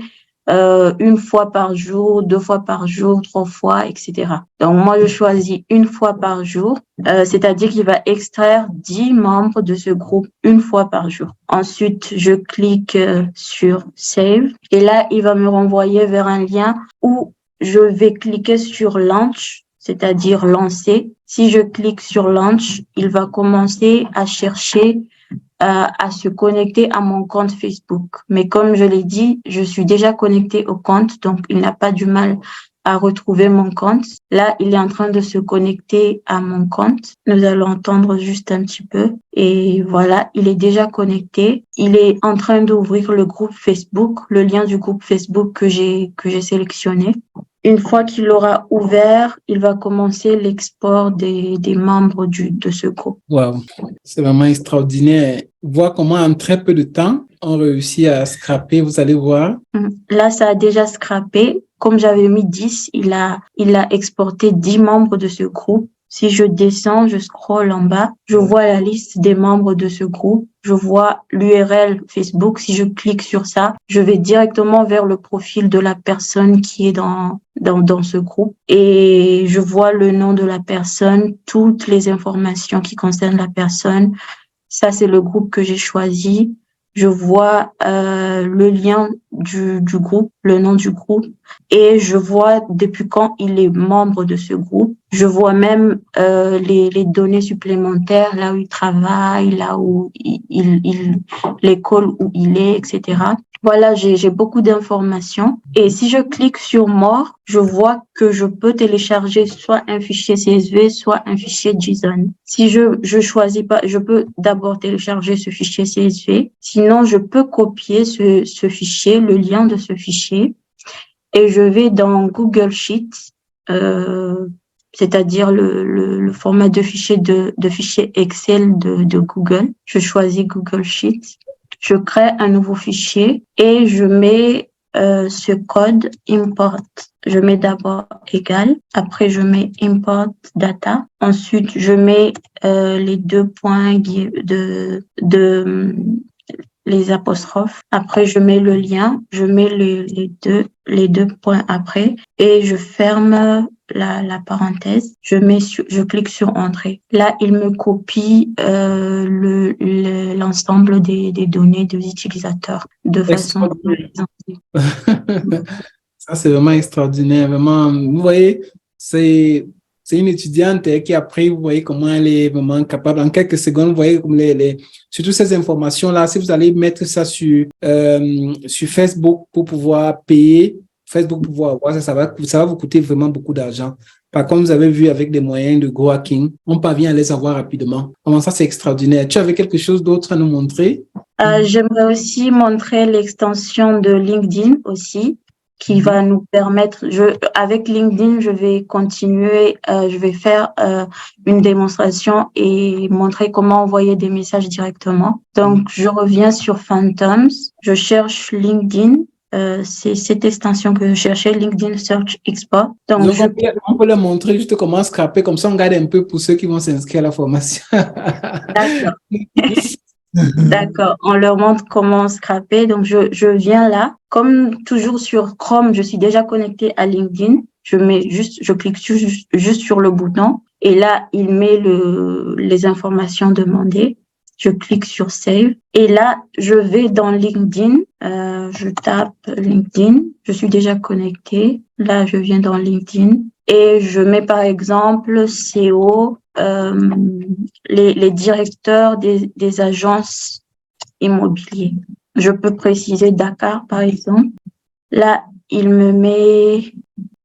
une fois par jour, 2 fois par jour, 3 fois, etc. Donc, moi, je choisis une fois par jour, c'est-à-dire qu'il va extraire 10 membres de ce groupe une fois par jour. Ensuite, je clique sur Save et là, il va me renvoyer vers un lien où je vais cliquer sur Launch, c'est-à-dire lancer. Si je clique sur Launch, il va commencer à chercher à se connecter à mon compte Facebook. Mais comme je l'ai dit, je suis déjà connectée au compte, donc il n'a pas du mal à retrouver mon compte. Là, il est en train de se connecter à mon compte. Nous allons attendre juste un petit peu. Et voilà, il est déjà connecté. Il est en train d'ouvrir le groupe Facebook, le lien du groupe Facebook que j'ai sélectionné. Une fois qu'il l'aura ouvert, il va commencer l'export des membres de ce groupe. Wow, c'est vraiment extraordinaire. Voir comment en très peu de temps, on réussit à scraper, vous allez voir. Là, ça a déjà scrappé. Comme j'avais mis 10, il a exporté 10 membres de ce groupe. Si je descends, je scrolle en bas, je vois la liste des membres de ce groupe. Je vois l'URL Facebook. Si je clique sur ça, je vais directement vers le profil de la personne qui est dans ce groupe. Et je vois le nom de la personne, toutes les informations qui concernent la personne. Ça, c'est le groupe que j'ai choisi. Je vois le lien du groupe, le nom du groupe, et je vois depuis quand il est membre de ce groupe. Je vois même les données supplémentaires, là où il travaille, là où l'école où il est, etc. Voilà, j'ai beaucoup d'informations. Et si je clique sur More, je vois que je peux télécharger soit un fichier CSV, soit un fichier JSON. Si je choisis pas, je peux d'abord télécharger ce fichier CSV. Sinon, je peux copier ce fichier, le lien de ce fichier, et je vais dans Google Sheets, c'est-à-dire le format de fichier fichier Excel de Google. Je choisis Google Sheets. Je crée un nouveau fichier et je mets ce code import. Je mets d'abord égal, après je mets import data. Ensuite, je mets les 2 points les apostrophes. Après, je mets le lien, je mets les deux points après et je ferme la parenthèse. Je clique sur entrée. Là, il me copie l'ensemble des données des utilisateurs de façon Ça, c'est vraiment extraordinaire. Vraiment, vous voyez, c'est une étudiante qui après, vous voyez comment elle est vraiment capable. En quelques secondes, vous voyez comme surtout ces informations-là, si vous allez mettre ça sur Facebook pour pouvoir payer, Facebook pour pouvoir voir ça va vous coûter vraiment beaucoup d'argent. Par contre, vous avez vu avec des moyens de Go Hacking, on parvient à les avoir rapidement. Comment ça, c'est extraordinaire. Tu avais quelque chose d'autre à nous montrer? J'aimerais aussi montrer l'extension de LinkedIn aussi, qui va nous permettre, avec LinkedIn, je vais continuer, je vais faire une démonstration et montrer comment envoyer des messages directement. Donc, je reviens sur Phantoms, je cherche LinkedIn. C'est cette extension que je cherchais, LinkedIn Search Export. Donc on peut leur montrer juste comment scraper, comme ça on garde un peu pour ceux qui vont s'inscrire à la formation. D'accord. D'accord, on leur montre comment scraper. Donc, je viens là. Comme toujours sur Chrome, je suis déjà connectée à LinkedIn. Je clique juste sur le bouton et là, il met les informations demandées. Je clique sur Save et là, je vais dans LinkedIn. Je tape LinkedIn. Je suis déjà connectée. Là, je viens dans LinkedIn et je mets par exemple CO, les directeurs des agences immobilières. Je peux préciser Dakar, par exemple. Là, il me met,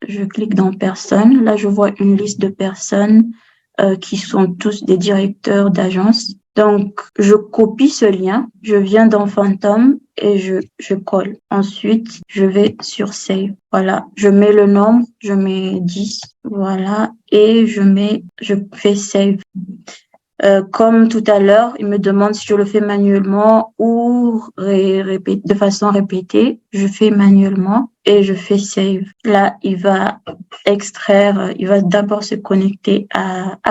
je clique dans personnes. Là, je vois une liste de personnes qui sont tous des directeurs d'agences. Donc, je copie ce lien, je viens dans Phantom et je colle. Ensuite, je vais sur Save. Voilà, je mets le nombre, je mets 10, voilà, et je fais Save. Comme tout à l'heure, il me demande si je le fais manuellement ou de façon répétée. Je fais manuellement et je fais save. Là, il va extraire, il va d'abord se connecter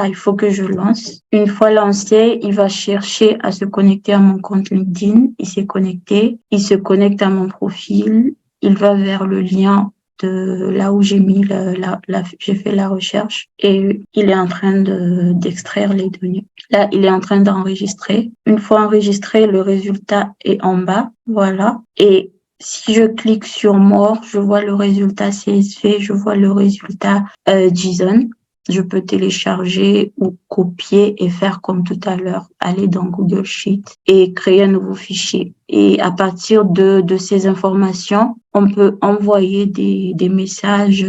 il faut que je lance. Une fois lancé, il va chercher à se connecter à mon compte LinkedIn. Il s'est connecté. Il se connecte à mon profil. Il va vers le lien de là où j'ai mis j'ai fait la recherche et il est en train d'extraire les données. Là, il est en train d'enregistrer. Une fois enregistré, le résultat est en bas. Voilà. Et si je clique sur More, je vois le résultat CSV, je vois le résultat JSON. je peux télécharger ou copier et faire comme tout à l'heure, aller dans Google Sheet et créer un nouveau fichier. Et à partir de ces informations, on peut envoyer des messages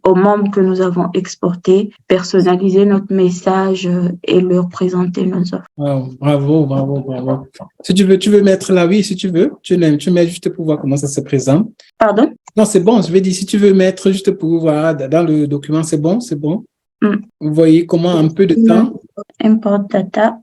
aux membres que nous avons exportés, personnaliser notre message et leur présenter nos offres. Wow, bravo. Si tu veux mettre là, oui, si tu veux, tu mets juste pour voir comment ça se présente. Pardon? Non, c'est bon, je vais dire, si tu veux mettre juste pour voir dans le document, c'est bon. Vous voyez comment un peu de temps. Import data.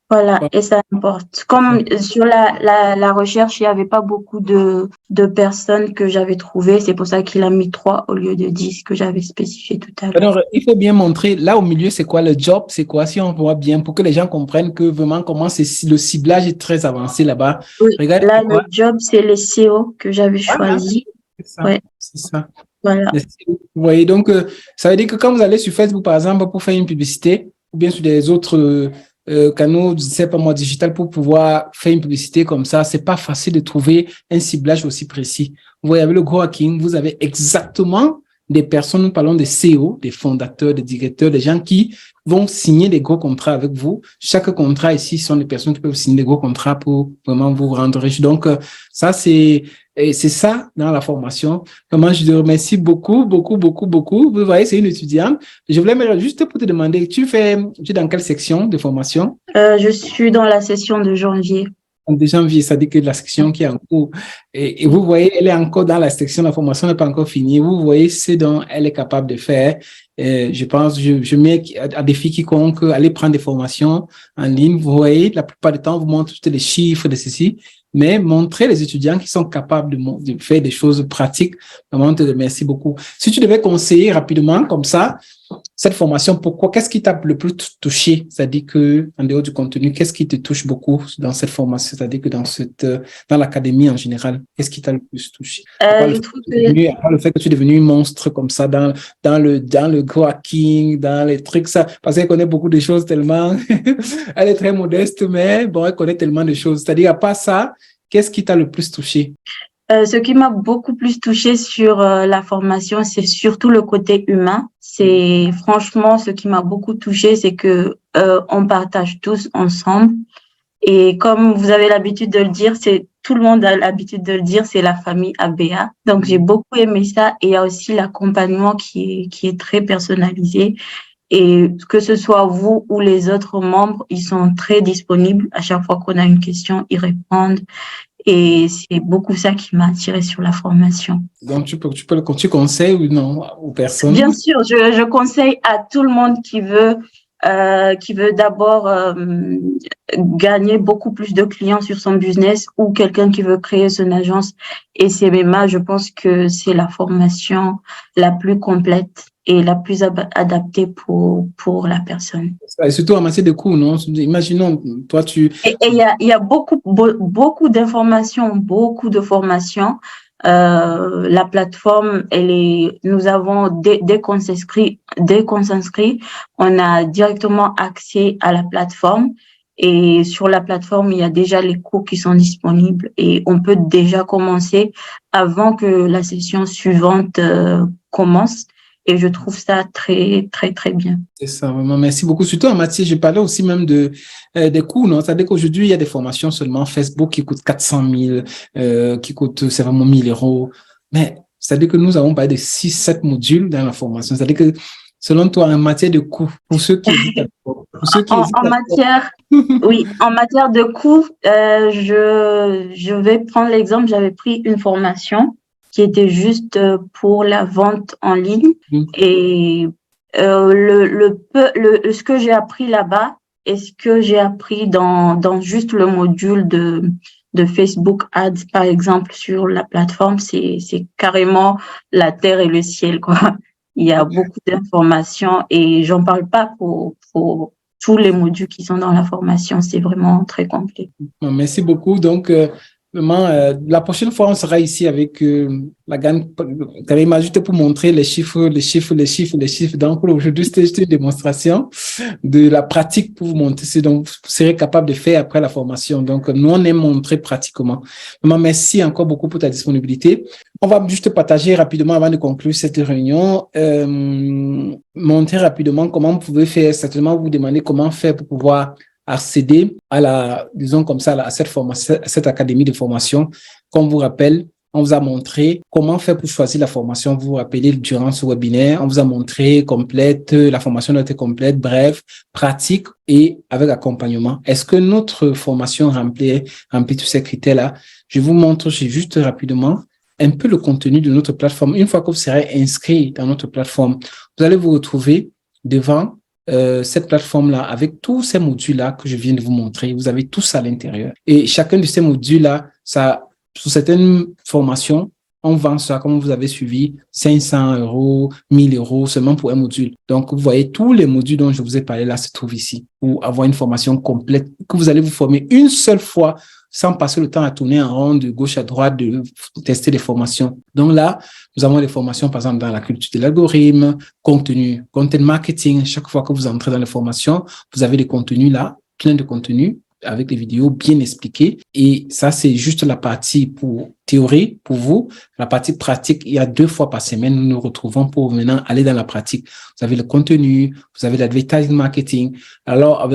Voilà, et ça importe. Comme sur la recherche, il n'y avait pas beaucoup de personnes que j'avais trouvées. C'est pour ça qu'il a mis 3 au lieu de 10 que j'avais spécifié tout à l'heure. Alors, il faut bien montrer, là au milieu, c'est quoi le job, c'est quoi, si on voit bien, pour que les gens comprennent que vraiment comment le ciblage est très avancé là-bas. Oui, Regarde, là, le job, c'est les SEO que j'avais choisi. C'est ça, ouais. C'est ça. Voilà. Vous voyez, donc, ça veut dire que quand vous allez sur Facebook, par exemple, pour faire une publicité, ou bien sur des autres canaux, je sais pas moi, digital, pour pouvoir faire une publicité comme ça, c'est pas facile de trouver un ciblage aussi précis. Vous voyez, avec le Grow Hacking, vous avez exactement des personnes, nous parlons des CEO, des fondateurs, des directeurs, des gens qui vont signer des gros contrats avec vous. Chaque contrat ici sont des personnes qui peuvent signer des gros contrats pour vraiment vous rendre riche. Donc, ça, c'est ça dans la formation. Vraiment, je te remercie beaucoup. Vous voyez, c'est une étudiante. Je voulais juste pour te demander, tu es dans quelle section de formation? Je suis dans la session de janvier. De janvier, ça dit que la section qui est en cours. Et vous voyez, elle est encore dans la section, la formation n'est pas encore finie. Vous voyez ce dont elle est capable de faire. Je pense, je mets à défi quiconque aller prendre des formations en ligne. Vous voyez, la plupart du temps, on vous montre tous les chiffres de ceci, mais montrer les étudiants qui sont capables de faire des choses pratiques. Vraiment, te remercie beaucoup. Si tu devais conseiller rapidement comme ça, cette formation, pourquoi? Qu'est-ce qui t'a le plus touché? C'est-à-dire que, en dehors du contenu, qu'est-ce qui te touche beaucoup dans cette formation? C'est-à-dire que dans l'académie en général, qu'est-ce qui t'a le plus touché? Le fait que tu es devenu un monstre comme ça dans le Grow Hacking, dans les trucs, ça, parce qu'elle connaît beaucoup de choses tellement, elle est très modeste, mais bon, elle connaît tellement de choses. C'est-à-dire, à part ça, qu'est-ce qui t'a le plus touché? Ce qui m'a beaucoup plus touchée sur la formation, c'est surtout le côté humain. C'est franchement ce qui m'a beaucoup touchée, c'est que on partage tous ensemble. Et comme vous avez l'habitude de le dire, tout le monde a l'habitude de le dire, c'est la famille ABA. Donc j'ai beaucoup aimé ça. Et il y a aussi l'accompagnement qui est très personnalisé. Et que ce soit vous ou les autres membres, ils sont très disponibles. À chaque fois qu'on a une question, ils répondent. Et c'est beaucoup ça qui m'a attirée sur la formation. Donc, tu conseilles ou non aux personnes? Bien sûr, je conseille à tout le monde qui veut d'abord gagner beaucoup plus de clients sur son business ou quelqu'un qui veut créer son agence SMMA. Je pense que c'est la formation la plus complète et la plus adaptée pour la personne. Et surtout en matière de coûts, non? Imaginons, toi, Et il y a beaucoup d'informations, beaucoup de formations. La plateforme, nous avons, dès qu'on s'inscrit, on a directement accès à la plateforme. Et sur la plateforme, il y a déjà les cours qui sont disponibles et on peut déjà commencer avant que la session suivante commence. Et je trouve ça très, très, très bien. C'est ça, vraiment. Merci beaucoup. Surtout en matière, je parlais aussi même des coûts, non? C'est-à-dire qu'aujourd'hui, il y a des formations seulement Facebook qui coûtent 400 000, qui coûtent, c'est vraiment 1 000 euros. Mais c'est-à-dire que nous avons parlé de 6-7 modules dans la formation. C'est-à-dire que, selon toi, en matière de coûts, pour ceux qui hésitent en matière de coûts, je vais prendre l'exemple. J'avais pris une formation qui était juste pour la vente en ligne. Et ce que j'ai appris là-bas et ce que j'ai appris dans juste le module de Facebook Ads, par exemple, sur la plateforme, c'est carrément la terre et le ciel, quoi. Il y a beaucoup d'informations et j'en parle pas pour tous les modules qui sont dans la formation. C'est vraiment très complet. Merci beaucoup. Donc, Vraiment, la prochaine fois, on sera ici avec la gamme Karima, juste pour montrer les chiffres. Donc, pour aujourd'hui, c'était juste une démonstration de la pratique pour vous montrer ce dont vous serez capable de faire après la formation. Donc, nous, on aime montrer pratiquement. Vraiment, merci encore beaucoup pour ta disponibilité. On va juste partager rapidement avant de conclure cette réunion, montrer rapidement comment vous pouvez faire, certainement vous demander comment faire pour pouvoir accéder à disons comme ça, à cette académie de formation. Comme vous rappelle, on vous a montré comment faire pour choisir la formation. Vous vous rappelez, durant ce webinaire, on vous a montré complète, la formation doit être complète, bref, pratique et avec accompagnement. Est-ce que notre formation remplit tous ces critères-là? Je vous montre juste rapidement un peu le contenu de notre plateforme. Une fois que vous serez inscrit dans notre plateforme, vous allez vous retrouver devant cette plateforme-là, avec tous ces modules-là que je viens de vous montrer. Vous avez tout ça à l'intérieur. Et chacun de ces modules-là, sur certaines formations, on vend ça, comme vous avez suivi, 500 €, 1000 € seulement pour un module. Donc, vous voyez, tous les modules dont je vous ai parlé là se trouvent ici pour avoir une formation complète que vous allez vous former une seule fois sans passer le temps à tourner en rond de gauche à droite, de tester des formations. Donc là, nous avons des formations, par exemple, dans la culture de l'algorithme, content marketing. Chaque fois que vous entrez dans les formations, vous avez des contenus là, plein de contenus avec des vidéos bien expliquées. Et ça, c'est juste la partie pour théorie pour vous. La partie pratique, il y a 2 fois par semaine, nous nous retrouvons pour maintenant aller dans la pratique. Vous avez le contenu, vous avez l'advertising marketing. Alors,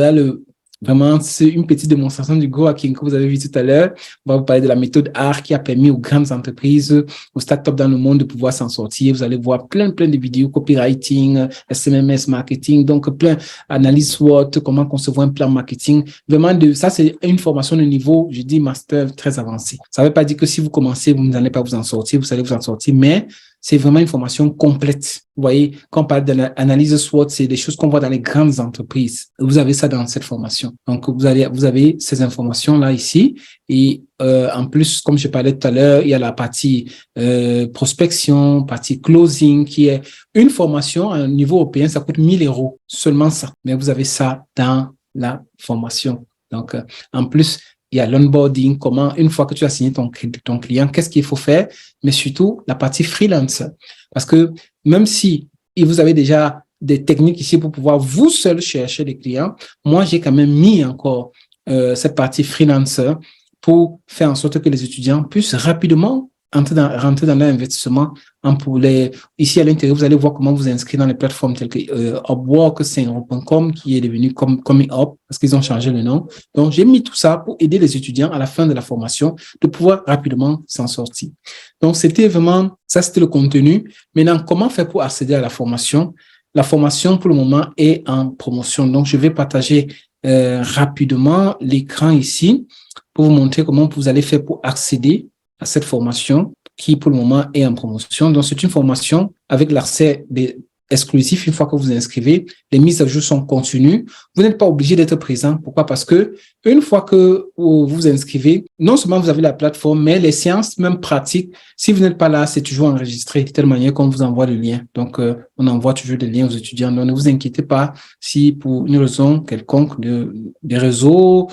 vraiment, c'est une petite démonstration du Go Hacking que vous avez vu tout à l'heure. On va vous parler de la méthode ARC qui a permis aux grandes entreprises, aux startups dans le monde de pouvoir s'en sortir. Vous allez voir plein de vidéos, copywriting, SMMS marketing, donc plein d'analyse SWOT, comment concevoir un plan marketing. Vraiment, ça, c'est une formation de niveau, je dis master très avancé. Ça ne veut pas dire que si vous commencez, vous n'allez pas vous en sortir, vous allez vous en sortir, mais c'est vraiment une formation complète. Vous voyez, quand on parle d'analyse SWOT, c'est des choses qu'on voit dans les grandes entreprises. Vous avez ça dans cette formation. Donc, vous avez ces informations-là ici. Et en plus, comme je parlais tout à l'heure, il y a la partie prospection, partie closing, qui est une formation à un niveau européen, ça coûte 1000 €, seulement ça. Mais vous avez ça dans la formation. Donc, en plus, il y a l'onboarding, comment, une fois que tu as signé ton client, qu'est-ce qu'il faut faire, mais surtout la partie freelance. Parce que même si vous avez déjà des techniques ici pour pouvoir vous seul chercher des clients, moi, j'ai quand même mis encore cette partie freelancer pour faire en sorte que les étudiants puissent rapidement rentrer dans l'investissement. Ici à l'intérieur, vous allez voir comment vous inscrire dans les plateformes telles que Upwork, Saint-Europe.com, qui est devenu Coming Up parce qu'ils ont changé le nom. Donc, j'ai mis tout ça pour aider les étudiants à la fin de la formation de pouvoir rapidement s'en sortir. Donc, c'était le contenu. Maintenant, comment faire pour accéder à la formation? La formation, pour le moment, est en promotion. Donc, je vais partager rapidement l'écran ici pour vous montrer comment vous allez faire pour accéder à cette formation qui, pour le moment, est en promotion. Donc, c'est une formation avec l'accès exclusif une fois que vous inscrivez. Les mises à jour sont continues. Vous n'êtes pas obligé d'être présent. Pourquoi? Parce que une fois que vous vous inscrivez, non seulement vous avez la plateforme, mais les séances, même pratiques, si vous n'êtes pas là, c'est toujours enregistré de telle manière qu'on vous envoie le lien. Donc, on envoie toujours des liens aux étudiants. Donc, ne vous inquiétez pas si pour une raison quelconque des réseaux,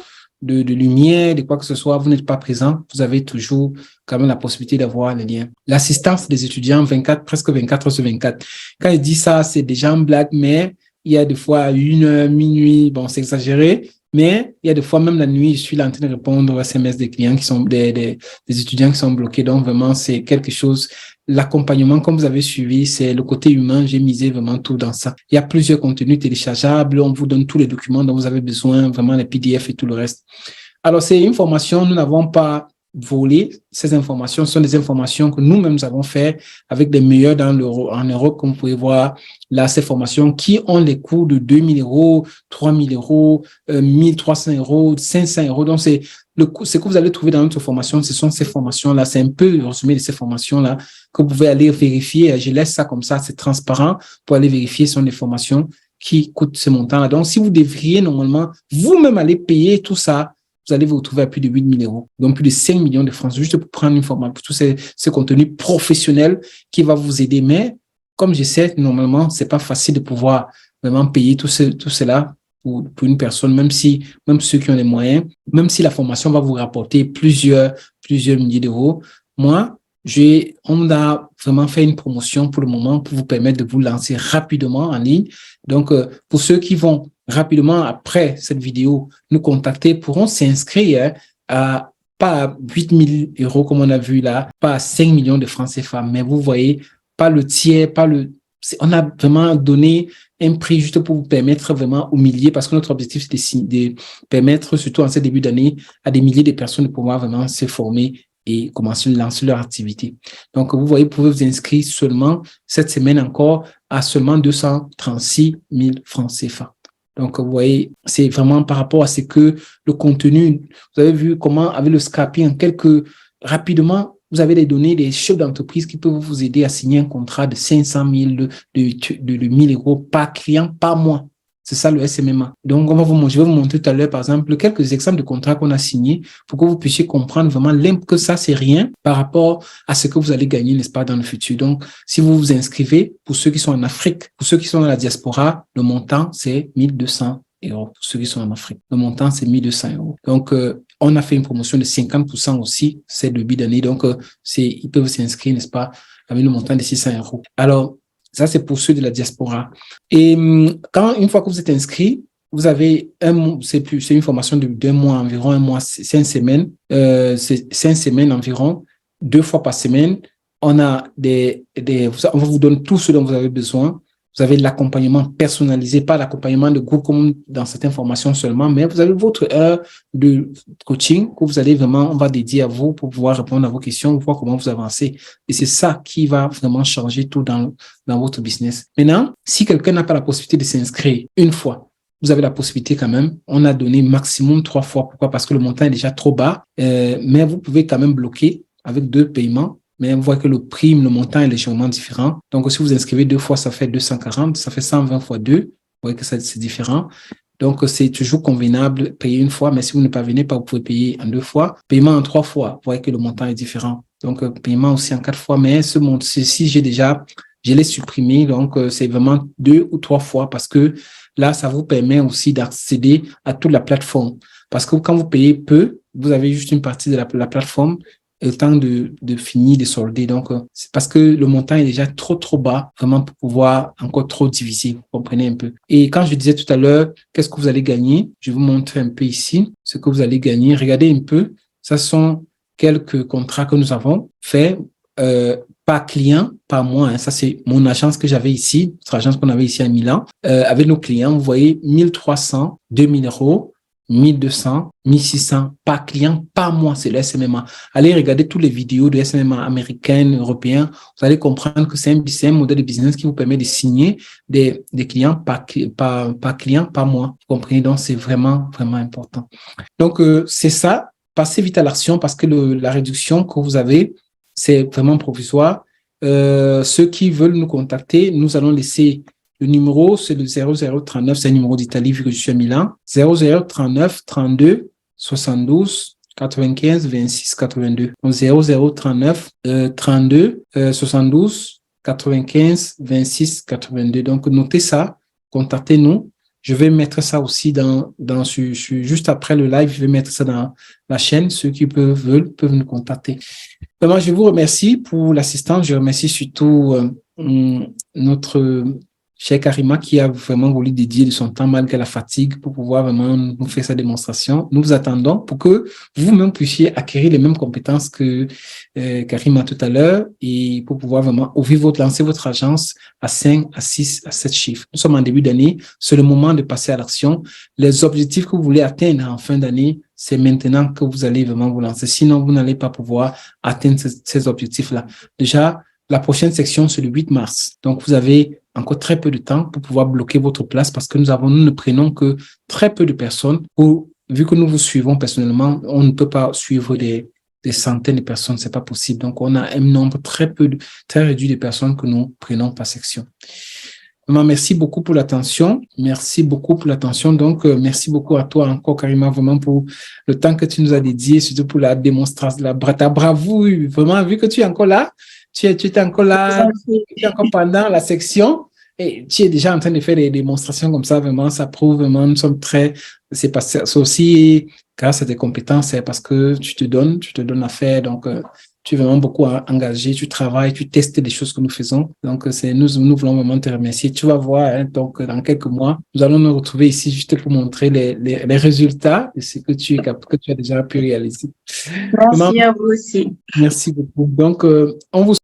de lumière, de quoi que ce soit, vous n'êtes pas présent, vous avez toujours quand même la possibilité d'avoir les liens. L'assistance des étudiants, presque 24 heures sur 24. Quand je dis ça, c'est déjà une blague, mais il y a des fois 1h, minuit, bon, c'est exagéré, mais il y a des fois même la nuit, je suis là en train de répondre aux SMS des clients qui sont des étudiants qui sont bloqués. Donc vraiment, c'est quelque chose. L'accompagnement, comme vous avez suivi, c'est le côté humain. J'ai misé vraiment tout dans ça. Il y a plusieurs contenus téléchargeables. On vous donne tous les documents dont vous avez besoin, vraiment les PDF et tout le reste. Alors, c'est une formation. Nous n'avons pas volé. Ces informations sont des informations que nous-mêmes avons fait avec des meilleurs en Europe, comme vous pouvez voir là, ces formations qui ont les coûts de 2000 €, 3000 €, 1300 €, 500 €. Donc, ce que vous allez trouver dans notre formation, ce sont ces formations-là. C'est un peu le résumé de ces formations-là que vous pouvez aller vérifier. Je laisse ça comme ça, c'est transparent pour aller vérifier. Ce sont des formations qui coûtent ce montant-là. Donc, si vous devriez normalement vous-même aller payer tout ça, vous allez vous retrouver à plus de 8000 €, donc plus de 5 millions de francs, juste pour prendre une formation, pour tous ces contenus professionnels qui va vous aider. Mais comme je sais, normalement, c'est pas facile de pouvoir vraiment payer tout cela. pour une personne, même ceux qui ont les moyens, même si la formation va vous rapporter plusieurs milliers d'euros. Moi, on a vraiment fait une promotion pour le moment pour vous permettre de vous lancer rapidement en ligne. Donc, pour ceux qui vont rapidement après cette vidéo nous contacter, pourront s'inscrire pas à 8 000 euros comme on a vu là, pas à 5 millions de francs CFA, mais vous voyez, pas le tiers, on a vraiment donné un prix juste pour vous permettre vraiment aux milliers, parce que notre objectif, c'est de permettre, surtout en ce début d'année, à des milliers de personnes de pouvoir vraiment se former et commencer à lancer leur activité. Donc, vous voyez, vous pouvez vous inscrire seulement cette semaine encore à seulement 236 000 francs CFA. Donc, vous voyez, c'est vraiment par rapport à ce que le contenu, vous avez vu comment avec le scrapping, rapidement, vous avez des données des chefs d'entreprise qui peuvent vous aider à signer un contrat de 500 000, de 1 000 euros par client par mois. C'est ça le SMMA. Donc, je vais vous montrer tout à l'heure, par exemple, quelques exemples de contrats qu'on a signés pour que vous puissiez comprendre vraiment que ça, c'est rien par rapport à ce que vous allez gagner, n'est-ce pas, dans le futur. Donc, si vous vous inscrivez, pour ceux qui sont en Afrique, pour ceux qui sont dans la diaspora, le montant, c'est 1 200 euros. Pour ceux qui sont en Afrique, le montant, c'est 1 200 euros. Donc, on a fait une promotion de 50% aussi, c'est le début d'année. Donc, ils peuvent s'inscrire, n'est-ce pas, avec le montant de 600 euros. Alors, ça, c'est pour ceux de la diaspora. Et une fois que vous êtes inscrit, vous avez c'est une formation de 2 mois environ, 1 mois, 5 semaines, c'est 5 semaines environ, 2 fois par semaine. On va vous donner tout ce dont vous avez besoin. Vous avez l'accompagnement personnalisé, pas l'accompagnement de groupe comme dans certaines formations seulement, mais vous avez votre heure de coaching que vous allez vraiment, on va dédier à vous pour pouvoir répondre à vos questions, voir comment vous avancez. Et c'est ça qui va vraiment changer tout dans votre business. Maintenant, si quelqu'un n'a pas la possibilité de s'inscrire une fois, vous avez la possibilité quand même. On a donné maximum 3 fois. Pourquoi? Parce que le montant est déjà trop bas, mais vous pouvez quand même bloquer avec 2 paiements. Mais vous voyez que le montant est légèrement différent. Donc, si vous inscrivez 2 fois, ça fait 240, ça fait 120 fois 2. Vous voyez que c'est différent. Donc, c'est toujours convenable de payer une fois, mais si vous ne parvenez pas, vous pouvez payer en 2 fois. Paiement en 3 fois, vous voyez que le montant est différent. Donc, paiement aussi en 4 fois, mais ceci, je l'ai supprimé. Donc, c'est vraiment 2 ou 3 fois parce que là, ça vous permet aussi d'accéder à toute la plateforme. Parce que quand vous payez peu, vous avez juste une partie de la plateforme, le temps de finir, de solder. Donc, c'est parce que le montant est déjà trop bas, vraiment pour pouvoir encore trop diviser. Vous comprenez un peu. Et quand je disais tout à l'heure, qu'est-ce que vous allez gagner? Je vais vous montrer un peu ici ce que vous allez gagner. Regardez un peu. Ça sont quelques contrats que nous avons faits par client, par mois. Hein. Ça, c'est mon agence que j'avais ici, notre agence qu'on avait ici à Milan. Avec nos clients, vous voyez 1 300, 2 000 euros. 1 200, 1 600 par client par mois, c'est le SMMA. Allez regarder toutes les vidéos de SMMA américaines, européens. Vous allez comprendre que c'est un modèle de business qui vous permet de signer des clients par client par mois. Vous comprenez? Donc, c'est vraiment, vraiment important. Donc, c'est ça. Passez vite à l'action parce que la réduction que vous avez, c'est vraiment provisoire. Ceux qui veulent nous contacter, nous allons laisser le numéro, c'est le 0039, c'est un numéro d'Italie vu que je suis à Milan. 0039 32 72 95 26 82. Donc 0039 32 72 95 26 82. Donc notez ça, contactez-nous. Je vais mettre ça aussi juste après le live, je vais mettre ça dans la chaîne. Ceux qui veulent peuvent nous contacter. Vraiment, je vous remercie pour l'assistance. Je remercie surtout notre cher Karima qui a vraiment voulu dédier de son temps malgré la fatigue pour pouvoir vraiment nous faire sa démonstration. Nous vous attendons pour que vous-même puissiez acquérir les mêmes compétences que Karima tout à l'heure et pour pouvoir vraiment lancer votre agence à 5, à 6, à 7 chiffres. Nous sommes en début d'année, c'est le moment de passer à l'action. Les objectifs que vous voulez atteindre en fin d'année, c'est maintenant que vous allez vraiment vous lancer. Sinon, vous n'allez pas pouvoir atteindre ces objectifs-là. Déjà, la prochaine section, c'est le 8 mars. Donc, vous avez encore très peu de temps pour pouvoir bloquer votre place parce que nous ne prenons que très peu de personnes. Vu que nous vous suivons personnellement, on ne peut pas suivre des centaines de personnes, c'est pas possible. Donc, on a un nombre très réduit de personnes que nous prenons par section. Vraiment, merci beaucoup pour l'attention. Merci beaucoup pour l'attention. Donc, merci beaucoup à toi encore, Karima, vraiment pour le temps que tu nous as dédié, surtout pour la démonstration, ta bravoure. Vraiment, vu que tu es encore là, tu étais encore là, tu es encore pendant la section Et tu es déjà en train de faire des démonstrations comme ça, vraiment, ça prouve vraiment, nous sommes très, c'est aussi grâce à tes compétences, c'est parce que tu te donnes à faire, donc, tu es vraiment beaucoup engagé, tu travailles, tu testes des choses que nous faisons. Donc, nous voulons vraiment te remercier. Tu vas voir, hein, donc, dans quelques mois, nous allons nous retrouver ici juste pour montrer les résultats de ce que tu as déjà pu réaliser. Vraiment, Merci à vous aussi. merci beaucoup. Donc, on vous